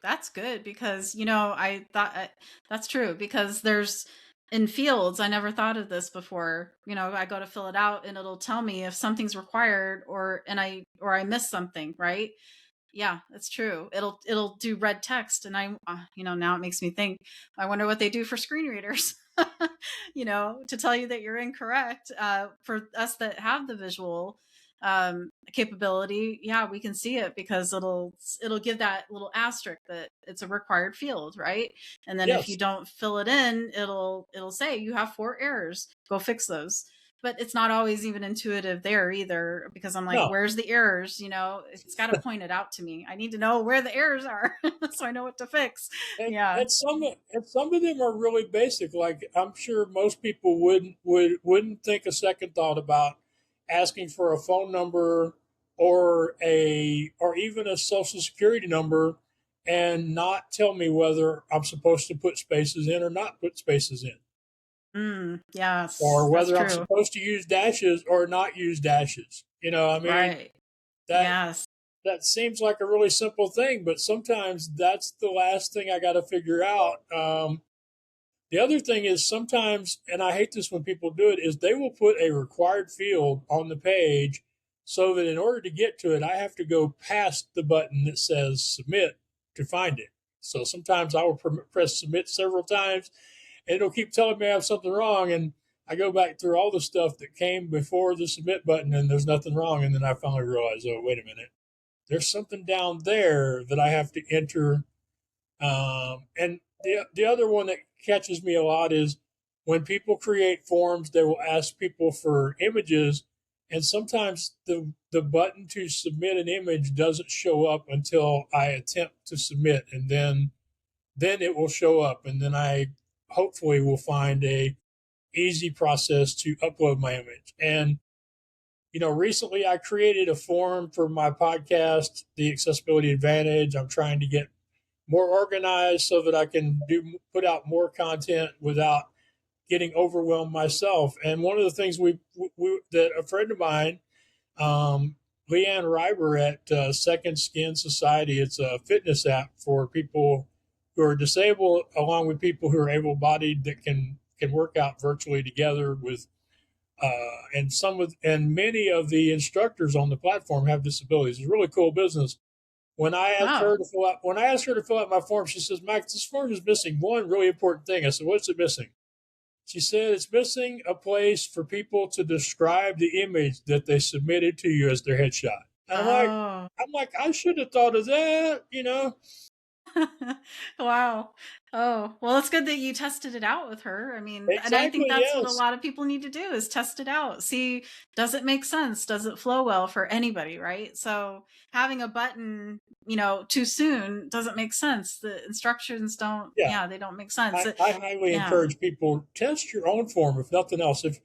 That's good because, I thought that's true because in fields, I never thought of this before. I go to fill it out and it'll tell me if something's required or I missed something, right? Yeah, that's true. It'll do red text, and now it makes me think. I wonder what they do for screen readers. To tell you that you're incorrect. For us that have the visual capability, yeah, we can see it because it'll give that little asterisk that it's a required field, right? And then if you Yes. don't fill it in, it'll say you have 4 errors. Go fix those. But it's not always even intuitive there either because I'm like, No. where's the errors? It's got to point it out to me. I need to know where the errors are so I know what to fix. And, Yeah. some of them are really basic. Like I'm sure most people wouldn't think a second thought about asking for a phone number or even a social security number and not tell me whether I'm supposed to put spaces in or not put spaces in, Yes, or that's whether I'm true. supposed to use dashes or not use dashes. I mean, Right. that Yes. that seems like a really simple thing, but sometimes that's the last thing I got to figure out. The other thing is sometimes, and I hate this when people do it, is they will put a required field on the page so that in order to get to it, I have to go past the button that says submit to find it. So sometimes I will press submit several times and it'll keep telling me I have something wrong. And I go back through all the stuff that came before the submit button and there's nothing wrong. And then I finally realize, oh, wait a minute, there's something down there that I have to enter. And the other one that catches me a lot is when people create forms, they will ask people for images, and sometimes the button to submit an image doesn't show up until I attempt to submit, and then it will show up, and then I hopefully will find a easy process to upload my image. And recently I created a form for my podcast, The Accessibility Advantage. I'm trying to get more organized so that I can put out more content without getting overwhelmed myself. And one of the things that a friend of mine, Leanne Reiber at Second Skin Society, it's a fitness app for people who are disabled, along with people who are able-bodied that can work out virtually together with. And many of the instructors on the platform have disabilities. It's a really cool business. Wow. When I asked her to fill out my form, she says, "Max, this form is missing one really important thing." I said, "What's it missing?" She said, "It's missing a place for people to describe the image that they submitted to you as their headshot." And Oh. I'm like, I should have thought of that. Wow. Oh, well, it's good that you tested it out with her. I mean, and I think Exactly. that's what a Yes. lot of people need to do is test it out. See, does it make sense? Does it flow well for anybody, right? So having a button, too soon doesn't make sense. The instructions don't, Yeah. yeah, they don't make sense. I highly Yeah. encourage people test your own form, if nothing else. If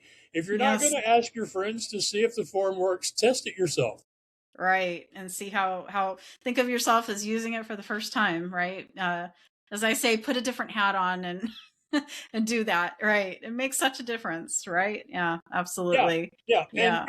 you're not going Yes. to ask your friends to see if the form works, test it yourself. Right. And see how think of yourself as using it for the first time, right? As I say, put a different hat on and and do that. Right. It makes such a difference, right? Yeah, Yeah, absolutely. yeah, and Yeah.